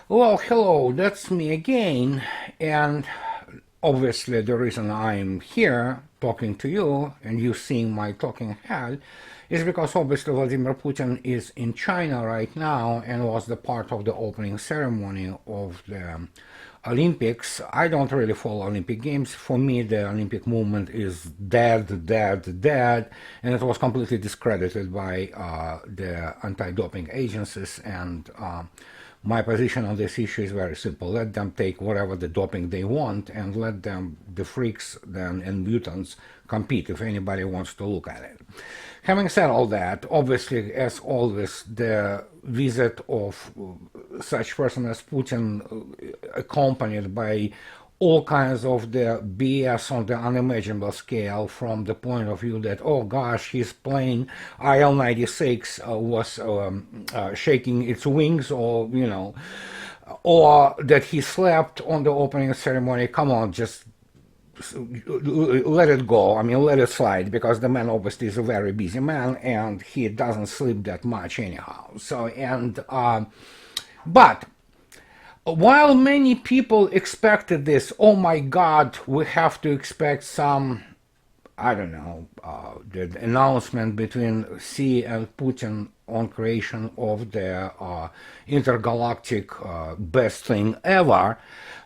Well, hello, that's me again. And obviously, the reason I'm here talking to you and you seeing my talking head is because obviously Vladimir Putin is in China right now and was the part of the opening ceremony of the Olympics. I don't really follow Olympic Games. For me, the Olympic movement is dead, dead, dead, and it was completely discredited by the anti-doping agencies. And my position on this issue is very simple. Let them take whatever the doping they want and let them, the freaks then and mutants, compete if anybody wants to look at it. Having said all that, obviously, as always, the visit of such person as Putin, accompanied by all kinds of the BS on the unimaginable scale, from the point of view that, oh gosh, his plane IL-96 was shaking its wings, or that he slept on the opening ceremony. Come on, just let it go. I mean, let it slide, because the man obviously is a very busy man and he doesn't sleep that much anyhow. But while many people expected this, oh my God, we have to expect some, I don't know, the announcement between Xi and Putin on creation of the intergalactic best thing ever.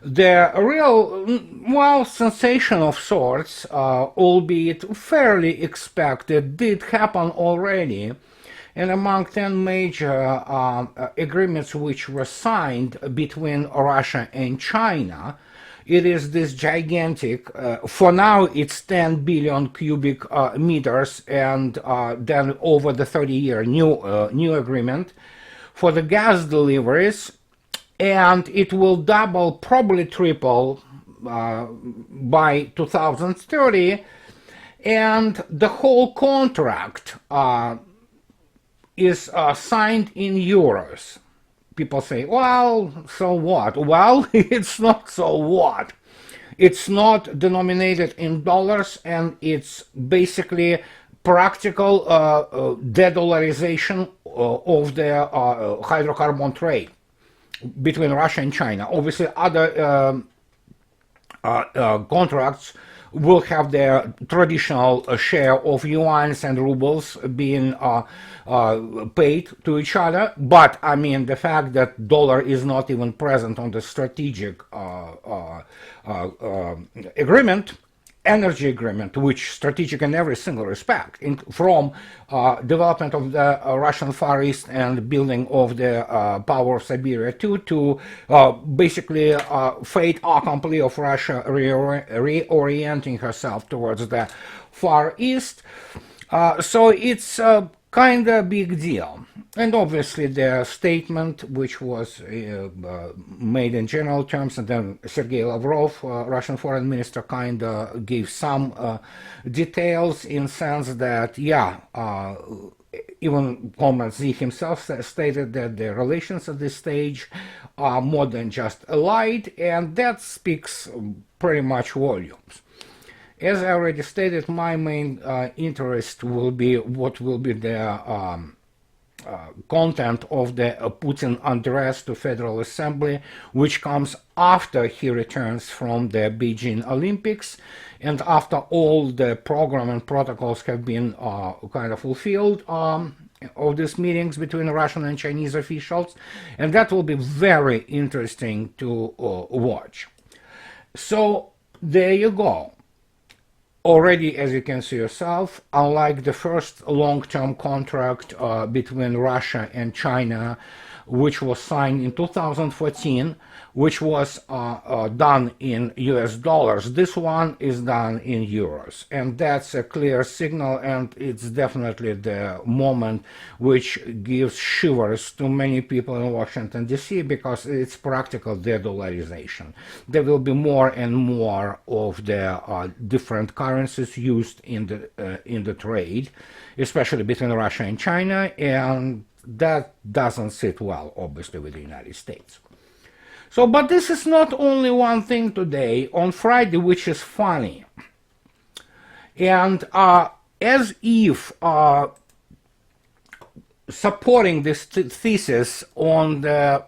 The real, well, sensation of sorts, albeit fairly expected, did happen already. And among 10 major agreements which were signed between Russia and China, it is this gigantic, for now it's 10 billion cubic meters, and then over the 30-year new agreement for the gas deliveries, and it will double, probably triple by 2030, and the whole contract is signed in euros. People say, well, so what? Well, it's not so what. It's not denominated in dollars, and it's basically practical de-dollarization of the hydrocarbon trade between Russia and China. Obviously, other contracts will have their traditional share of yuans and rubles being paid to each other. But I mean, the fact that dollar is not even present on the strategic agreement, energy agreement, which strategic in every single respect, from development of the Russian Far East and building of the power of Siberia to basically fate accompli of Russia reorienting herself towards the Far East. So it's kind of big deal. And obviously the statement, which was made in general terms, and then Sergei Lavrov, Russian foreign minister, kind of gave some details, in sense that, yeah, even Comrade Z himself stated that the relations at this stage are more than just allied, and that speaks pretty much volumes. As I already stated, my main interest will be what will be the content of the Putin address to Federal Assembly, which comes after he returns from the Beijing Olympics and after all the program and protocols have been kind of fulfilled of these meetings between Russian and Chinese officials, and that will be very interesting to watch. So there you go. Already, as you can see yourself, unlike the first long-term contract between Russia and China, which was signed in 2014, which was done in US dollars, this one is done in euros. And that's a clear signal, and it's definitely the moment which gives shivers to many people in Washington, D.C., because it's practical de-dollarization. There will be more and more of the different currencies used in the trade, especially between Russia and China, and that doesn't sit well, obviously, with the United States. So, but this is not only one thing today, on Friday, which is funny. And as if supporting this thesis on the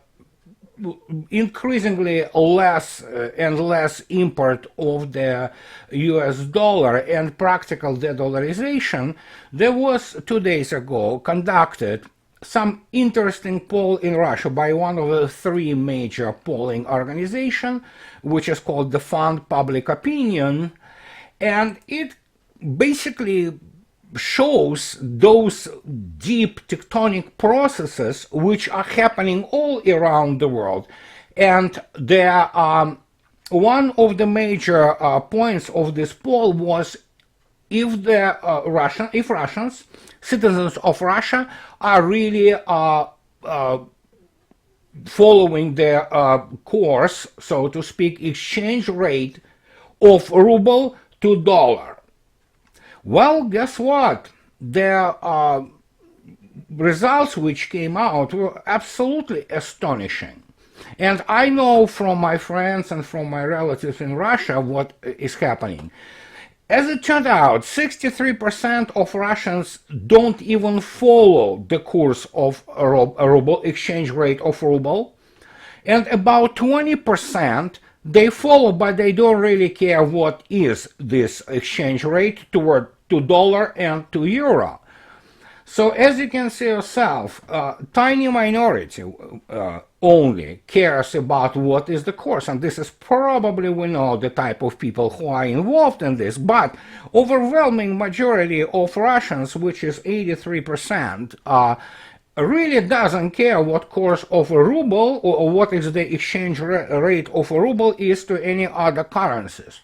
increasingly less and less import of the US dollar and practical de-dollarization, there was 2 days ago conducted some interesting poll in Russia by one of the three major polling organizations, which is called the Fund Public Opinion, and it basically shows those deep tectonic processes which are happening all around the world. And there one of the major points of this poll was if Russians, citizens of Russia, are really following the course, so to speak, exchange rate of ruble to dollar. Well, guess what? The results which came out were absolutely astonishing. And I know from my friends and from my relatives in Russia what is happening. As it turned out, 63% of Russians don't even follow the course of a ruble, exchange rate of ruble, and about 20% they follow, but they don't really care what is this exchange rate to dollar and to euro. So as you can see yourself, tiny minority only cares about what is the course, and this is probably, we know, the type of people who are involved in this, but overwhelming majority of Russians, which is 83%, really doesn't care what course of a ruble or what is the exchange rate of a ruble is to any other currencies.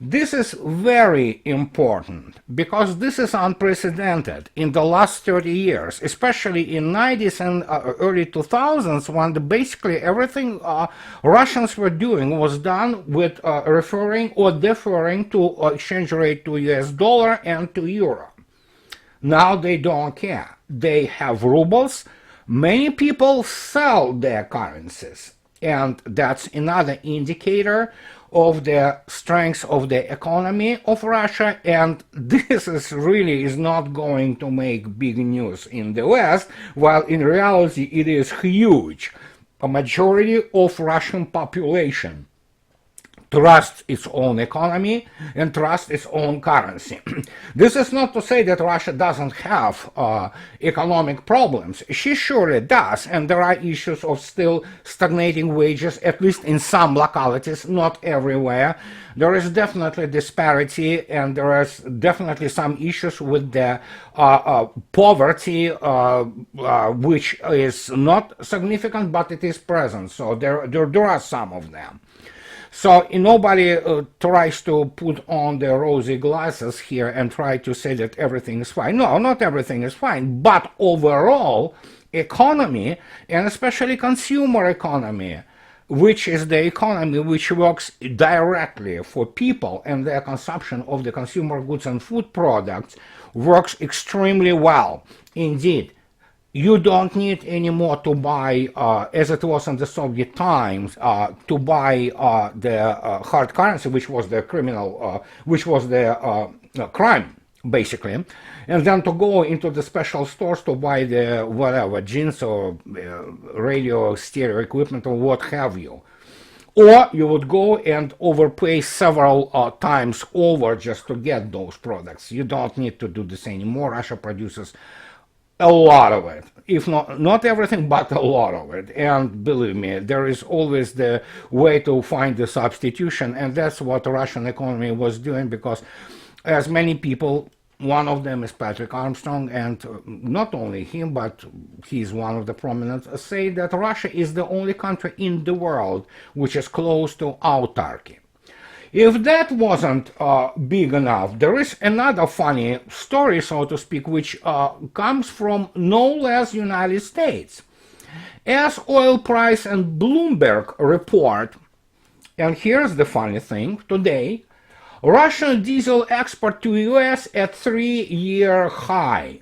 This is very important because this is unprecedented in the last 30 years, especially in 90s and early 2000s, when basically everything Russians were doing was done with referring or deferring to exchange rate to US dollar and to euro. Now they don't care. They have rubles. Many people sell their currencies, and that's another indicator of the strength of the economy of Russia, and this is not going to make big news in the West, while in reality it is huge. A majority of Russian population trusts its own economy and trusts its own currency. This is not to say that Russia doesn't have economic problems. She surely does, and there are issues of still stagnating wages, at least in some localities, not everywhere. There is definitely disparity, and there is definitely some issues with the poverty, which is not significant, but it is present. So there are some of them. So nobody tries to put on their rosy glasses here and try to say that everything is fine. No, not everything is fine, but overall economy, and especially consumer economy, which is the economy which works directly for people and their consumption of the consumer goods and food products, works extremely well indeed. You don't need anymore to buy, as it was in the Soviet times, to buy the hard currency, which was the criminal, which was the crime, basically, and then to go into the special stores to buy the whatever, jeans or radio, stereo equipment or what have you. Or you would go and overpay several times over just to get those products. You don't need to do this anymore. Russia produces a lot of it, if not everything, but a lot of it. And believe me, there is always the way to find the substitution, and that's what the Russian economy was doing, because as many people, one of them is Patrick Armstrong, and not only him, but he's one of the prominent, say that Russia is the only country in the world which is close to autarky. If that wasn't big enough, there is another funny story, so to speak, which comes from no less United States. As oil price and Bloomberg report, and here's the funny thing, today, Russian diesel export to US at 3-year high.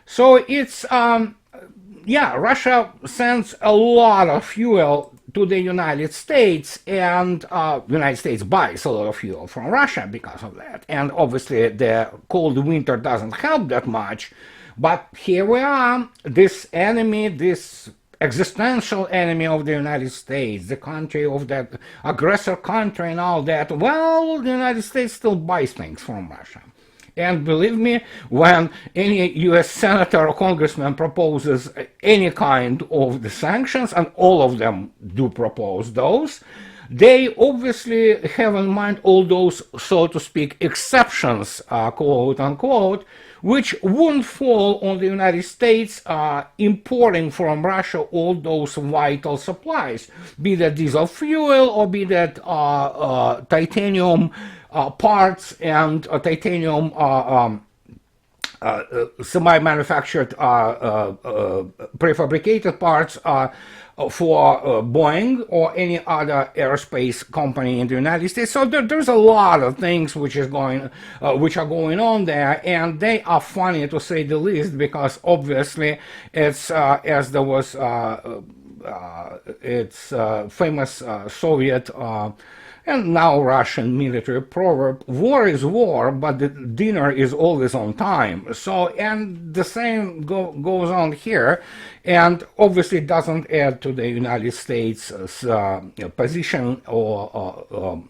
So it's, yeah, Russia sends a lot of fuel to the United States, and United States buys a lot of fuel from Russia because of that. And obviously the cold winter doesn't help that much, but here we are, this enemy, this existential enemy of the United States, the country of that aggressor country and all that, well, the United States still buys things from Russia. And believe me, when any US senator or congressman proposes any kind of the sanctions, and all of them do propose those, they obviously have in mind all those, so to speak, exceptions, quote unquote, which wouldn't fall on the United States importing from Russia all those vital supplies, be that diesel fuel or be that titanium parts and titanium semi-manufactured prefabricated parts for Boeing or any other aerospace company in the United States. So there's a lot of things which are going on there, and they are funny to say the least, because obviously it's as there was it's famous Soviet and now Russian military proverb, war is war, but the dinner is always on time. So, and the same goes on here, and obviously doesn't add to the United States' position or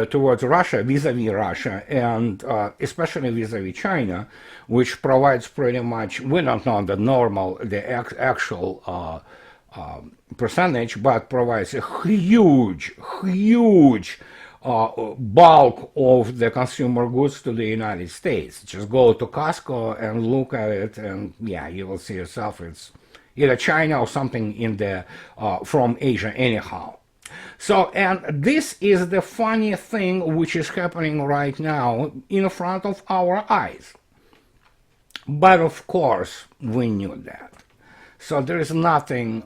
towards Russia, vis-a-vis Russia, and especially vis-a-vis China, which provides pretty much, we don't know the actual percentage, but provides a huge bulk of the consumer goods to the United States. Just go to Costco and look at it, and yeah, you will see yourself it's either China or something in the from Asia anyhow. So, and this is the funny thing which is happening right now in front of our eyes. But of course, we knew that. So there is nothing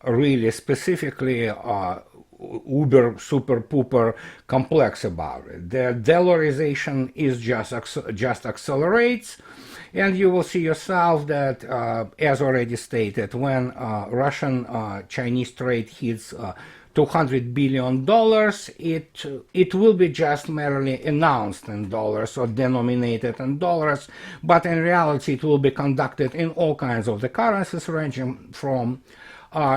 really specifically uber, super, pooper complex about it. The dollarization is just accelerates, and you will see yourself that, as already stated, when Russian-Chinese trade hits $200 billion, it will be just merely announced in dollars or denominated in dollars, but in reality it will be conducted in all kinds of the currencies ranging from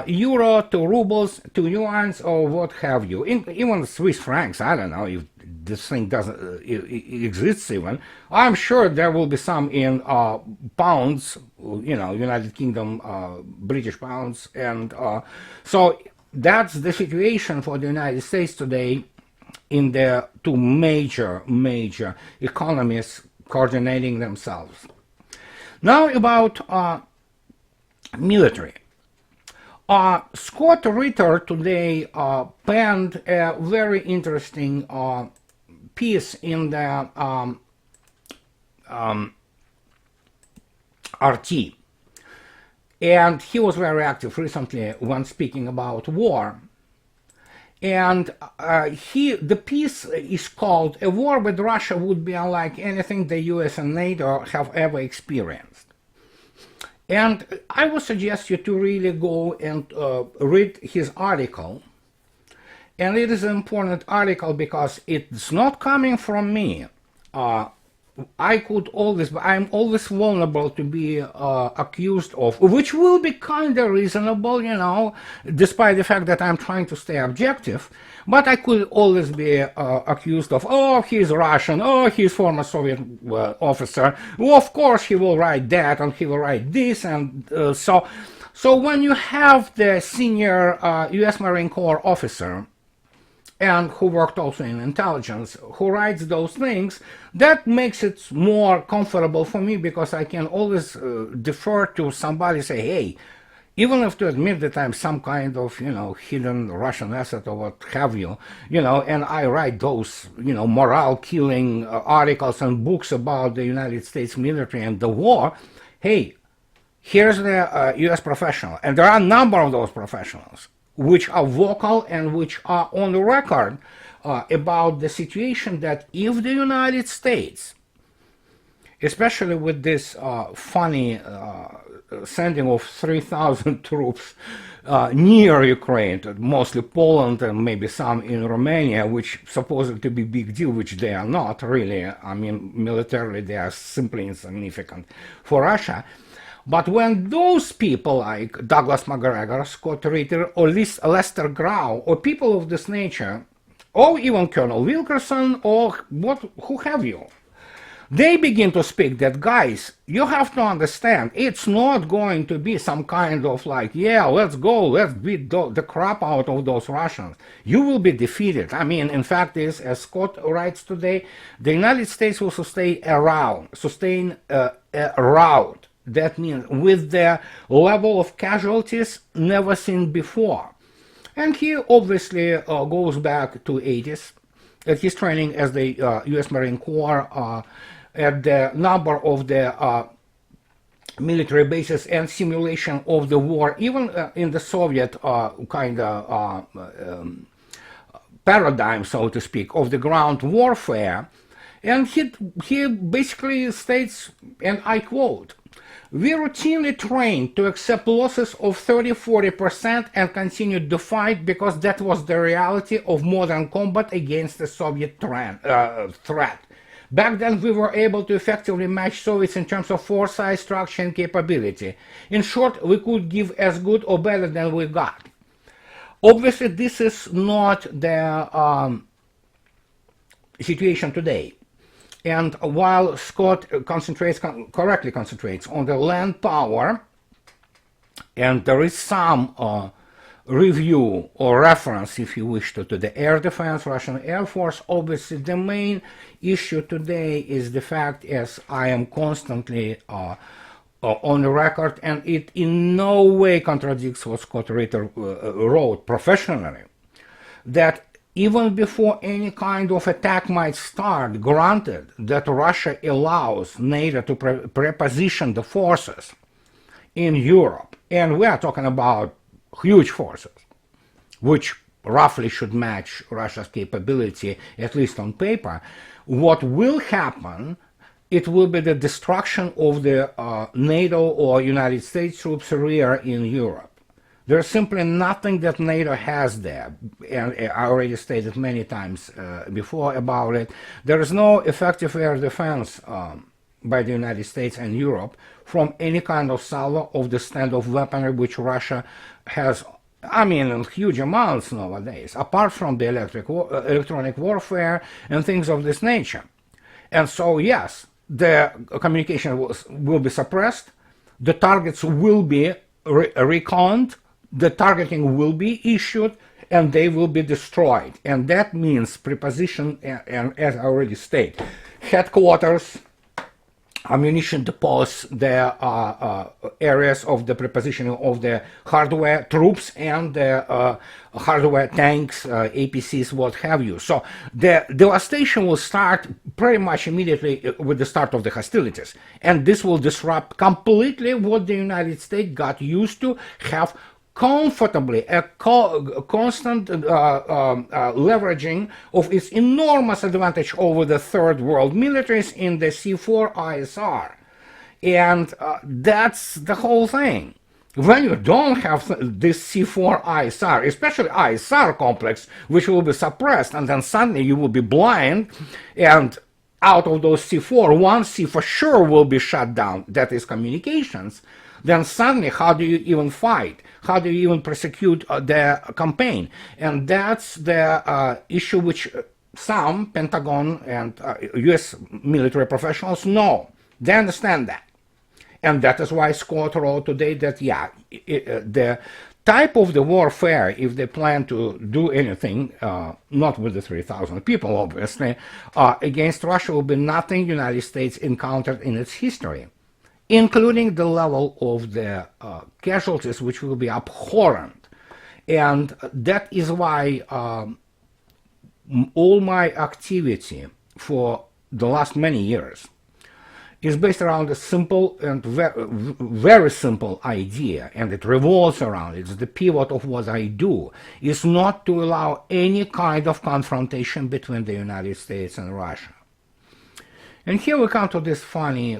euro to rubles to yuans or what have you. Even Swiss francs, I don't know if this thing doesn't it exists even. I'm sure there will be some in pounds, you know, United Kingdom, British pounds, and so that's the situation for the United States today in the two major economies coordinating themselves. Now about military. Scott Ritter today penned a very interesting piece in the RT. And he was very active recently when speaking about war. And the piece is called "A War with Russia Would Be Unlike Anything the US and NATO Have Ever Experienced." And I would suggest you to really go and read his article. And it is an important article because it's not coming from me. I'm always vulnerable to be accused of, which will be kind of reasonable, you know, despite the fact that I'm trying to stay objective, but I could always be accused of, oh, he's Russian, oh, he's former Soviet officer, well, of course he will write that and he will write this, and so when you have the senior US Marine Corps officer, and who worked also in intelligence, who writes those things, that makes it more comfortable for me because I can always defer to somebody, say, hey, even if to admit that I'm some kind of, you know, hidden Russian asset or what have you, you know, and I write those, you know, morale-killing articles and books about the United States military and the war, hey, here's the US professional, and there are a number of those professionals which are vocal and which are on the record about the situation that if the United States, especially with this funny sending of 3,000 troops near Ukraine, mostly Poland and maybe some in Romania, which supposed to be big deal, which they are not really. I mean, militarily they are simply insignificant for Russia. But when those people like Douglas MacGregor, Scott Ritter, or Lester Grau, or people of this nature, or even Colonel Wilkerson, or who have you, they begin to speak that, guys, you have to understand, it's not going to be some kind of like, yeah, let's go, let's beat the crap out of those Russians. You will be defeated. I mean, in fact, is, as Scott writes today, the United States will sustain a rout. That means with the level of casualties never seen before. And he obviously goes back to 80s at his training as the U.S. Marine Corps, at the number of the military bases and simulation of the war, even in the Soviet kind of paradigm, so to speak, of the ground warfare. And he basically states, and I quote, "We routinely trained to accept losses of 30–40% and continued the fight because that was the reality of modern combat against the Soviet threat. Back then, we were able to effectively match Soviets in terms of foresight, structure, and capability. In short, we could give as good or better than we got." Obviously, this is not the situation today. And while Scott correctly concentrates on the land power, and there is some review or reference, if you wish to the air defense, Russian Air Force, obviously the main issue today is the fact, as I am constantly on the record, and it in no way contradicts what Scott Ritter wrote professionally, that even before any kind of attack might start, granted that Russia allows NATO to preposition the forces in Europe, and we are talking about huge forces, which roughly should match Russia's capability, at least on paper, what will happen, it will be the destruction of the NATO or United States troops' rear in Europe. There's simply nothing that NATO has there, and I already stated many times before about it. There is no effective air defense by the United States and Europe from any kind of salvo of the standoff weaponry which Russia has, I mean, in huge amounts nowadays, apart from the electronic warfare and things of this nature. And so, yes, the communication will be suppressed, the targets will be reconned, the targeting will be issued, and they will be destroyed. And that means preposition, and as I already stated, headquarters, ammunition depots, the areas of the prepositioning of the hardware troops and the hardware tanks, APCs, what have you. So the devastation will start pretty much immediately with the start of the hostilities. And this will disrupt completely what the United States got used to have comfortably, a constant leveraging of its enormous advantage over the third world militaries in the C4 ISR. And that's the whole thing. When you don't have this C4 ISR, especially ISR complex, which will be suppressed, and then suddenly you will be blind, and out of those C4, one C for sure will be shut down, that is communications, then suddenly how do you even fight? How do you even prosecute the campaign? And that's the issue which some Pentagon and US military professionals know. They understand that. And that is why Scott wrote today that, yeah, the type of the warfare, if they plan to do anything, not with the 3,000 people, obviously, against Russia will be nothing United States encountered in its history, including the level of the casualties, which will be abhorrent. And that is why all my activity for the last many years is based around a simple and very simple idea, and it revolves around it. It's the pivot of what I do, is not to allow any kind of confrontation between the United States and Russia. And here we come to this funny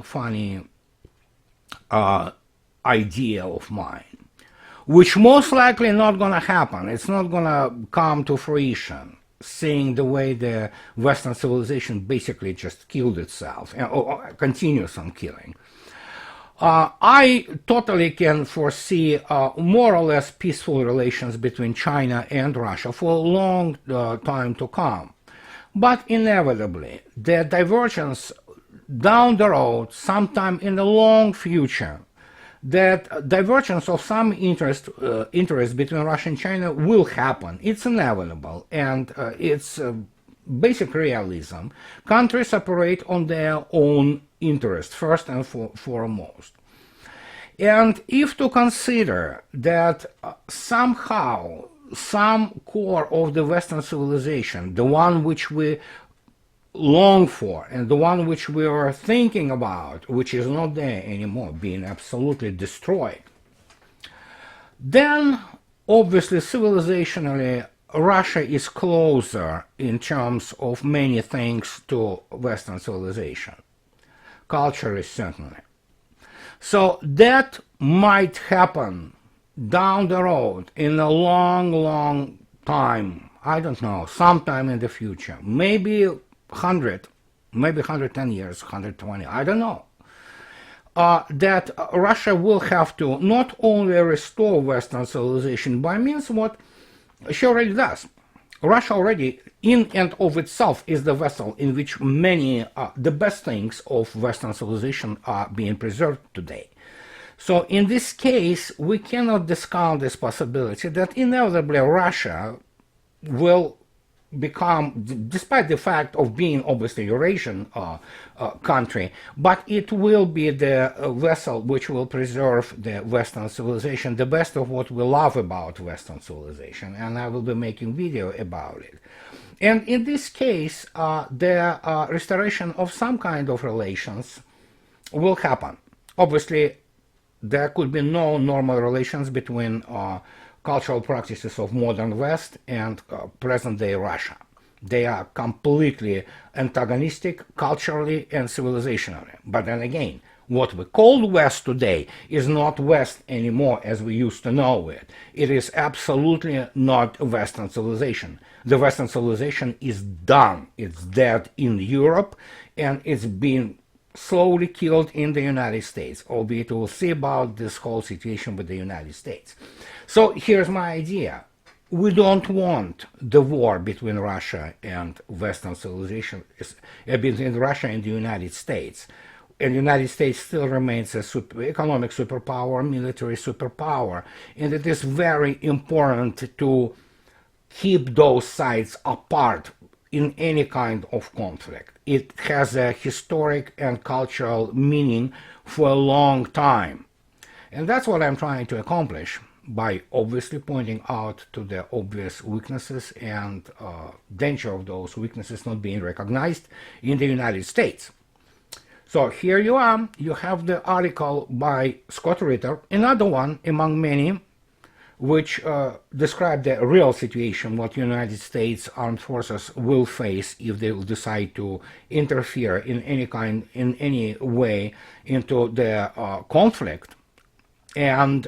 idea of mine, which most likely not going to happen. It's not going to come to fruition, seeing the way the Western civilization basically just killed itself, or continues on killing. I totally can foresee more or less peaceful relations between China and Russia for a long time to come. But inevitably, the divergence down the road, sometime in the long future, that divergence of some interest between Russia and China will happen. It's inevitable, and it's basic realism. Countries operate on their own interest, first and foremost. And if to consider that somehow some core of the Western civilization, the one which we long for and the one which we are thinking about, which is not there anymore, being absolutely destroyed, then obviously civilizationally Russia is closer in terms of many things to Western civilization. Culture is certainly. So that might happen down the road in a long, long time. I don't know, sometime in the future. Maybe 100, maybe 110 years, 120, I don't know. That Russia will have to not only restore Western civilization by means what she already does. Russia already, in and of itself, is the vessel in which many, the best things of Western civilization are being preserved today. So in this case, we cannot discount this possibility that inevitably Russia will become, despite the fact of being obviously Eurasian country, but it will be the vessel which will preserve the Western civilization, the best of what we love about Western civilization, and I will be making video about it. And in this case, the restoration of some kind of relations will happen. Obviously, there could be no normal relations between cultural practices of modern West and present-day Russia. They are completely antagonistic culturally and civilizationally. But then again, what we call West today is not West anymore as we used to know it. It is absolutely not Western civilization. The Western civilization is done. It's dead in Europe, and it's been slowly killed in the United States, albeit we'll see about this whole situation with the United States. So here's my idea. We don't want the war between Russia and Western civilization, between Russia and the United States. And the United States still remains a economic superpower, military superpower, and it is very important to keep those sides apart in any kind of conflict. It has a historic and cultural meaning for a long time. And that's what I'm trying to accomplish by obviously pointing out to the obvious weaknesses and danger of those weaknesses not being recognized in the United States. So here you are, you have the article by Scott Ritter, another one among many, which describe the real situation what United States armed forces will face if they will decide to interfere in any way into the conflict. And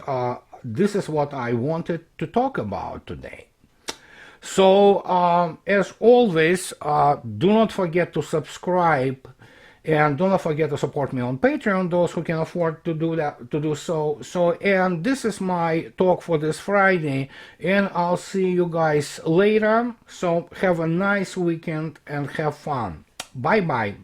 this is what I wanted to talk about today. So as always, do not forget to subscribe. And do not forget to support me on Patreon, those who can afford to do so. And this is my talk for this Friday, and I'll see you guys later. So have a nice weekend and have fun. Bye bye.